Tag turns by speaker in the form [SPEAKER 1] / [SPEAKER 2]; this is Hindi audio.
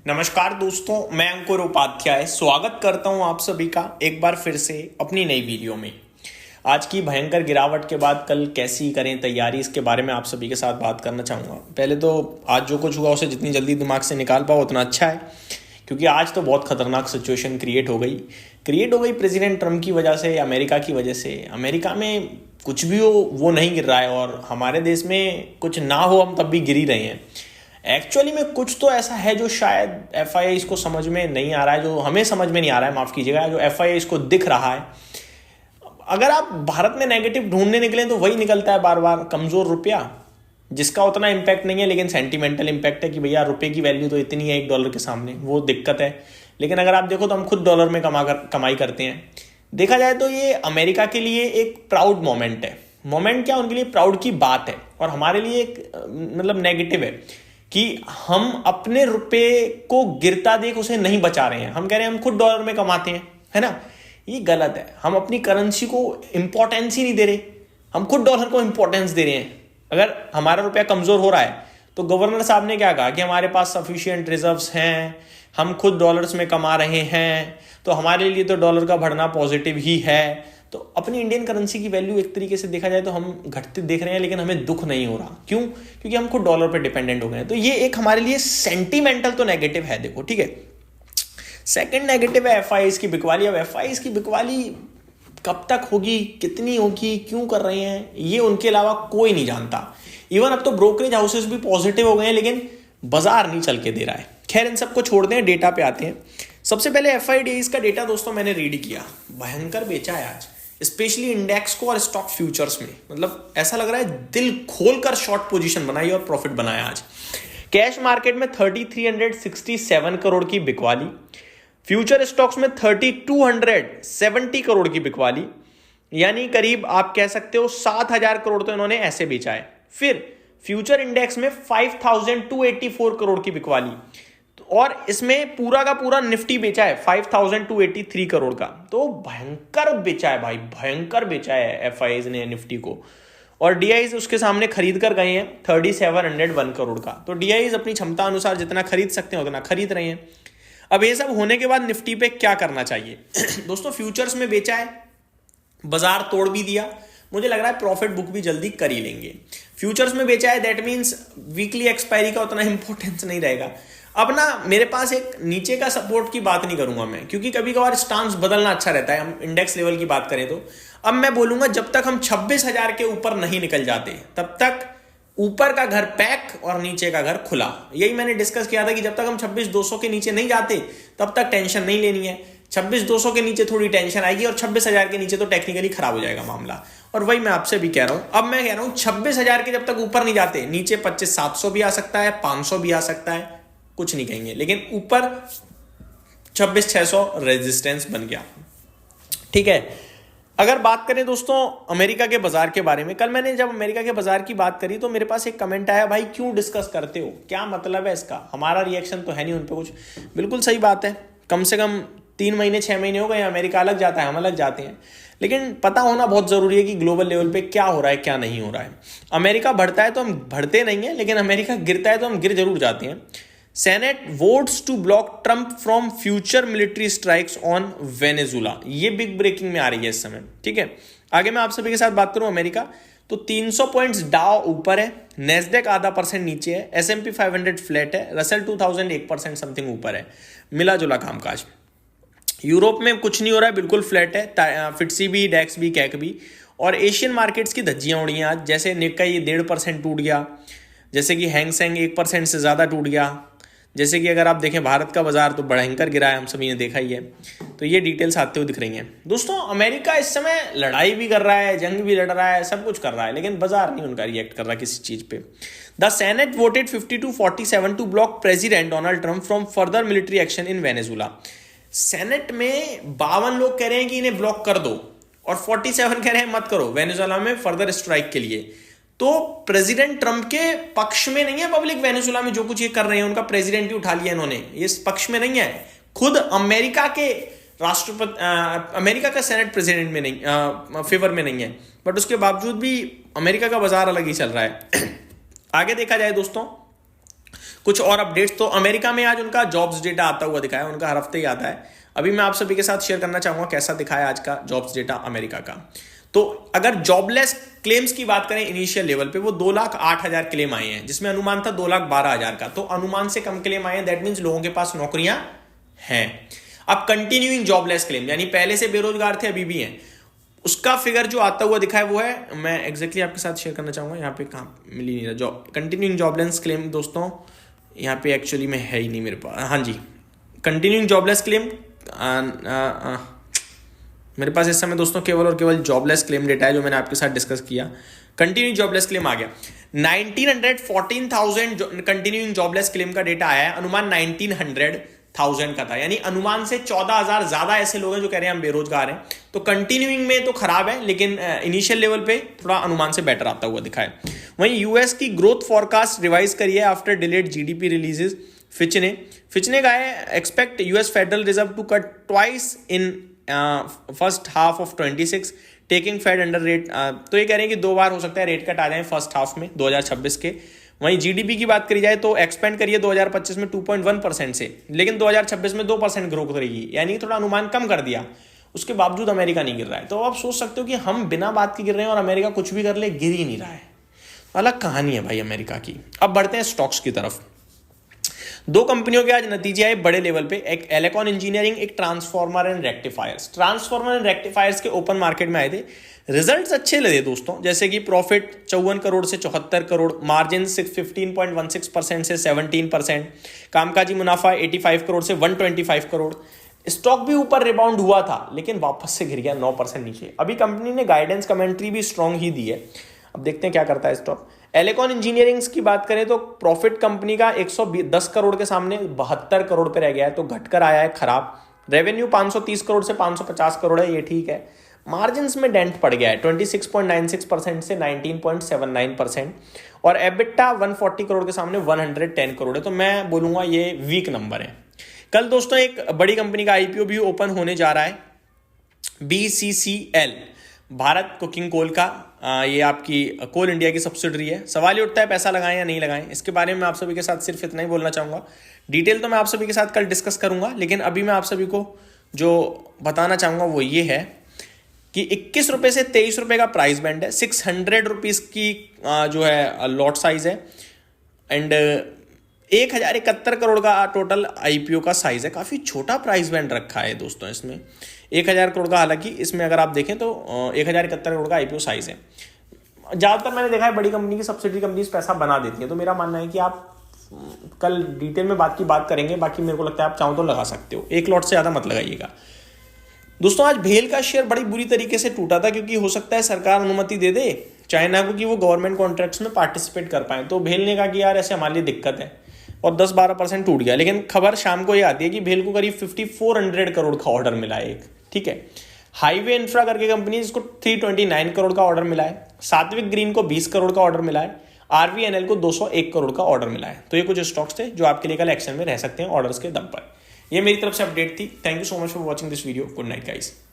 [SPEAKER 1] नमस्कार दोस्तों, मैं अंकुर उपाध्याय स्वागत करता हूं आप सभी का एक बार फिर से अपनी नई वीडियो में। आज की भयंकर गिरावट के बाद कल कैसी करें तैयारी, इसके बारे में आप सभी के साथ बात करना चाहूँगा। पहले तो आज जो कुछ हुआ उसे जितनी जल्दी दिमाग से निकाल पाओ उतना अच्छा है, क्योंकि आज तो बहुत खतरनाक सिचुएशन क्रिएट हो गई प्रेसिडेंट ट्रम्प की वजह से, अमेरिका की वजह से। अमेरिका में कुछ भी हो वो नहीं गिर रहा है, और हमारे देश में कुछ ना हो हम तब भी गिर ही रहे हैं। एक्चुअली में कुछ तो ऐसा है जो शायद FIA इसको समझ में नहीं आ रहा है, जो हमें समझ में नहीं आ रहा है, माफ कीजिएगा, जो FIA इसको दिख रहा है। अगर आप भारत में नेगेटिव ढूंढने निकले तो वही निकलता है बार बार, कमजोर रुपया, जिसका उतना इम्पैक्ट नहीं है लेकिन सेंटिमेंटल इम्पैक्ट है कि भैया रुपये की वैल्यू तो इतनी है $1 के सामने, वो दिक्कत है। लेकिन अगर आप देखो तो हम खुद डॉलर में कमाई करते हैं। देखा जाए तो ये अमेरिका के लिए एक प्राउड मोमेंट है। मोमेंट क्या, उनके लिए प्राउड की बात है, और हमारे लिए एक मतलब नेगेटिव है कि हम अपने रुपए को गिरता देख उसे नहीं बचा रहे हैं। हम कह रहे हैं हम खुद डॉलर में कमाते हैं, है ना। ये गलत है। हम अपनी करेंसी को इंपॉर्टेंस ही नहीं दे रहे, हम खुद डॉलर को इंपॉर्टेंस दे रहे हैं। अगर हमारा रुपया कमजोर हो रहा है तो गवर्नर साहब ने क्या कहा कि हमारे पास सफिशिएंट रिजर्व्स हैं, हम खुद डॉलर्स में कमा रहे हैं, तो हमारे लिए तो डॉलर का बढ़ना पॉजिटिव ही है। तो अपनी इंडियन करेंसी की वैल्यू एक तरीके से देखा जाए तो हम घटते देख रहे हैं, लेकिन हमें दुख नहीं हो रहा। क्यों? क्योंकि हम खुद डॉलर पे डिपेंडेंट हो गए हैं। तो ये एक हमारे लिए सेंटिमेंटल तो नेगेटिव है, देखो, ठीक है। सेकंड नेगेटिव है FIA की बिकवाली। अब FIA की बिकवाली कब तक होगी, कितनी होगी, क्यों कर रहे हैं, ये उनके अलावा कोई नहीं जानता। इवन अब तो ब्रोकरेज हाउसेस भी पॉजिटिव हो गए हैं, लेकिन बाजार नहीं चल के दे रहा है। खैर, इन सबको छोड़ते हैं, डेटा पे आते हैं। सबसे पहले FIDs का डेटा दोस्तों मैंने रीड किया, भयंकर बेचा है आज, स्पेशली इंडेक्स को और स्टॉक फ्यूचर्स में। मतलब ऐसा लग रहा है दिल खोलकर शॉर्ट पोजीशन बनाई और प्रॉफिट बनाया आज। कैश मार्केट में 3367 करोड़ की बिकवाली, फ्यूचर स्टॉक्स में 3270 करोड़ की बिकवाली, यानी करीब आप कह सकते हो 7000 करोड़ तो इन्होंने ऐसे बेचा है। फिर फ्यूचर इंडेक्स में 5284 करोड़ की बिकवाली, और इसमें पूरा का पूरा निफ्टी बेचा है 5283 करोड़ का। तो भयंकर बेचा है भाई, भयंकर बेचा है FIAs ने निफ्टी को। और DIs उसके सामने खरीद कर गए हैं 3701 करोड़ का। तो DIs अपनी क्षमता अनुसार जितना खरीद सकते हैं उतना खरीद रहे हैं। अब ये सब होने के बाद निफ्टी पे क्या करना चाहिए दोस्तों, फ्यूचर्स में बेचा है, बाजार तोड़ भी दिया, मुझे लग रहा है प्रॉफिट बुक भी जल्दी कर ही लेंगे। फ्यूचर्स में बेचा है, दैट मीन्स वीकली एक्सपायरी का उतना इंपॉर्टेंस नहीं रहेगा। अब ना मेरे पास एक नीचे का सपोर्ट की बात नहीं करूंगा मैं, क्योंकि कभी कभार स्टांस बदलना अच्छा रहता है। हम इंडेक्स लेवल की बात करें तो अब मैं बोलूंगा जब तक हम 26,000 के ऊपर नहीं निकल जाते तब तक ऊपर का घर पैक और नीचे का घर खुला। यही मैंने डिस्कस किया था कि जब तक हम 26,200 के नीचे नहीं जाते तब तक टेंशन नहीं लेनी है। 26,200 के नीचे थोड़ी टेंशन आएगी, और 26,000 के नीचे तो टेक्निकली खराब हो जाएगा मामला। और वही मैं आपसे भी कह रहा हूं। अब मैं कह रहा हूं 26,000 के जब तक ऊपर नहीं जाते, नीचे 25,700 भी आ सकता है, 500 भी आ सकता है, कुछ नहीं कहेंगे, लेकिन ऊपर 26,600 रेजिस्टेंस बन गया, ठीक है। अगर बात करें दोस्तों अमेरिका के बाजार के बारे में, कल मैंने जब अमेरिका के बाजार की बात करी तो मेरे पास एक कमेंट आया, भाई क्यों डिस्कस करते हो, क्या मतलब है इसका, हमारा रिएक्शन तो है नहीं उन पे कुछ। बिल्कुल सही बात है, कम से कम 3 महीने 6 महीने हो गए, अमेरिका अलग जाता है, हम अलग जाते हैं, लेकिन पता होना बहुत जरूरी है कि ग्लोबल लेवल पे क्या हो रहा है क्या नहीं हो रहा है। अमेरिका बढ़ता है तो हम बढ़ते नहीं है, लेकिन अमेरिका गिरता है तो हम गिर जरूर जाते हैं। Senate votes to block Trump from future military strikes on Venezuela, ये बिग ब्रेकिंग में आ रही है इस समय, ठीक है। आगे मैं आप सभी के साथ बात करूं अमेरिका, तो 300 पॉइंट्स डाउ ऊपर है, नेस्डेक आधा % नीचे है, S&P 500 फ्लैट है, रसेल 2000 1% समथिंग ऊपर है, मिला जुला कामकाज। यूरोप में कुछ नहीं हो रहा है, बिल्कुल फ्लैट है, फिट्सी भी, डैक्स भी, कैक भी। और एशियन मार्केट्स की धज्जियां उड़ी हैं आज, जैसे निक्काई 1.5% टूट गया, जैसे कि हैंगसेंग 1% से ज़्यादा टूट गया, जैसे कि अगर आप देखें भारत का बाजार तो भयंकर गिरा है, हम सभी ने देखा ही है। तो ये डिटेल्स आते हुए दिख रही हैं दोस्तों। अमेरिका इस समय लड़ाई भी कर रहा है, जंग भी लड़ रहा है, सब कुछ कर रहा है, लेकिन बाजार नहीं उनका रिएक्ट कर रहा किसी चीज पे। The senate voted 52-47 to block president Donald Trump from further military action in Venezuela. Senate में 52 लोग कह रहे हैं कि इन्हें ब्लॉक कर दो, और 47 कह रहे हैं मत करो वेनेजुला में फर्दर स्ट्राइक के लिए। तो प्रेसिडेंट ट्रंप के पक्ष में नहीं है पब्लिक, वेनेजुला में जो कुछ ये कर रहे हैं उनका प्रेसिडेंट ही उठा लिया इन्होंने, ये पक्ष में नहीं है। खुद अमेरिका के राष्ट्रपति, अमेरिका का सेनेट प्रेसिडेंट में नहीं, फेवर में नहीं है, बट उसके बावजूद भी अमेरिका का बाजार अलग ही चल रहा है। आगे देखा जाए दोस्तों, कुछ और अपडेट्स, तो अमेरिका में आज उनका जॉब्स डेटा आता हुआ दिखाया, उनका हर हफ्ते ही आता है। अभी मैं आप सभी के साथ शेयर करना चाहूंगा कैसा दिखाया आज का जॉब्स डेटा अमेरिका का। तो अगर जॉबलेस क्लेम्स की बात करें इनिशियल लेवल पे, वो 2,08,000 क्लेम आए हैं, जिसमें अनुमान था 2,12,000 का। तो अनुमान से कम क्लेम आए हैं, दैट मीन्स लोगों के पास नौकरियां हैं। अब कंटिन्यूइंग जॉबलेस क्लेम, यानी पहले से बेरोजगार थे अभी भी हैं, उसका फिगर जो आता हुआ दिखा है वो है, मैं एग्जैक्टली आपके साथ शेयर करना चाहूंगा। यहाँ पे कहाँ मिल ही नहीं रहा जॉब कंटिन्यूइंग जॉबलेस क्लेम दोस्तों, यहाँ पे एक्चुअली में है ही नहीं मेरे पास। हाँ जी, कंटिन्यूइंग जॉबलेस क्लेम मेरे पास इस समय दोस्तों केवल और केवल जॉबलेस क्लेम डेटा है जो मैंने आपके साथ डिस्कस किया। कंटिन्यूइंग जॉबलेस क्लेम आ गया 1914,000 कंटिन्यूइंग जॉबलेस क्लेम का डेटा आया है। अनुमान 1900,000 का था, यानी अनुमान से 14,000 ज्यादा ऐसे लोग हैं जो कह रहे हैं हम बेरोजगार हैं। तो कंटिन्यूइंग में तो खराब है, लेकिन इनिशियल लेवल पे थोड़ा अनुमान से बेटर आता हुआ दिखा है। वहीं यूएस की ग्रोथ फॉरकास्ट रिवाइज करी है after delayed GDP releases. Fitch ने कहा है expect US federal reserve to cut twice in first half of 26 taking fed under rate. तो ये कह रहे हैं कि 2 बार हो सकता है रेट कट आ जाए फर्स्ट हाफ में 2026 के। वहीं जीडीपी की बात करी जाए तो एक्सपेंड करिए 2025 में 2.1% से, लेकिन 2026 में 2% ग्रो करेगी, यानी थोड़ा अनुमान कम कर दिया। उसके बावजूद अमेरिका नहीं गिर रहा है। तो आप सोच सकते हो कि हम बिना बात के गिर रहे हैं और अमेरिका कुछ भी कर ले गिर ही नहीं रहा है। अलग कहानी है भाई अमेरिका की। अब बढ़ते हैं स्टॉक्स की तरफ। 2 कंपनियों के आज नतीजे आए बड़े लेवल पे, एक एलेकॉन इंजीनियरिंग, एक ट्रांसफॉर्मर एंड रेक्टिफायर्स के ओपन मार्केट में आए थे। रिजल्ट्स अच्छे लगे दोस्तों, जैसे कि प्रॉफिट 54 करोड़ से 74 करोड़, मार्जिन 15.16% से 17%, कामकाजी मुनाफा 85 करोड़ से 125 करोड़। स्टॉक भी ऊपर रिबाउंड हुआ था, लेकिन वापस से गिर गया 9% नीचे। अभी कंपनी ने गाइडेंस कमेंट्री भी स्ट्रांग ही दी है, अब देखते हैं क्या करता है स्टॉक। एलेकॉन इंजीनियरिंग्स की बात करें तो प्रॉफिट कंपनी का 110 करोड़ के सामने 72 करोड़ पे रह गया है, तो घटकर आया है खराब। रेवेन्यू 530 करोड़ से 550 करोड़ है, ये ठीक है। मार्जिन्स में डेंट पड़ गया है 26.96% से 19.79%, और एबिटा 140 करोड़ के सामने 110 करोड़ है। तो मैं बोलूंगा ये वीक नंबर है। कल दोस्तों एक बड़ी कंपनी का आईपीओ भी ओपन होने जा रहा है, BCCL, भारत कोकिंग कोल का। ये आपकी कोल इंडिया की सब्सिडरी है। सवाल ये उठता है पैसा लगाएं या नहीं लगाएं, इसके बारे में मैं आप सभी के साथ सिर्फ इतना ही बोलना चाहूँगा। डिटेल तो मैं आप सभी के साथ कल डिस्कस करूँगा, लेकिन अभी मैं आप सभी को जो बताना चाहूँगा वो ये है कि 21 रुपये से 23 रुपये का प्राइस बैंड है। 600 रुपीज़ की जो है लॉट साइज है, एंड 1071 करोड़ का टोटल आईपीओ का साइज है। काफ़ी छोटा प्राइस बैंड रखा है दोस्तों इसमें, 1000 करोड़ का। हालांकि इसमें अगर आप देखें तो 1071 करोड़ का आईपीओ साइज है। ज़्यादातर मैंने देखा है बड़ी कंपनी की सब्सिडी कंपनीज पैसा बना देती हैं, तो मेरा मानना है कि आप कल डिटेल में बात करेंगे। बाकी मेरे को लगता है आप चाहो तो लगा सकते हो, 1 लॉट से ज़्यादा मत लगाइएगा। दोस्तों आज भेल का शेयर बड़ी बुरी तरीके से टूटा था, क्योंकि हो सकता है सरकार अनुमति दे दे चाइना को कि वो गवर्नमेंट कॉन्ट्रैक्ट्स में पार्टिसिपेट कर पाए। तो भेल ने कहा कि यार ऐसे हमारे लिए दिक्कत है, और 10-12% टूट गया। लेकिन खबर शाम को ये आती है कि भेल को करीब 5400 करोड़ का ऑर्डर मिला है एक, ठीक है। हाईवे इंफ्रा करके कंपनी, इसको 329 करोड़ का ऑर्डर मिला है। सात्विक ग्रीन को 20 करोड़ का ऑर्डर मिला है। RVNL को 201 करोड़ का ऑर्डर मिला है। तो ये कुछ स्टॉक्स थे जो आपके लिए कल एक्शन में रह सकते हैं ऑर्डर्स के दम पर। ये मेरी तरफ से अपडेट थी। Thank you so much for watching this video. Good night guys.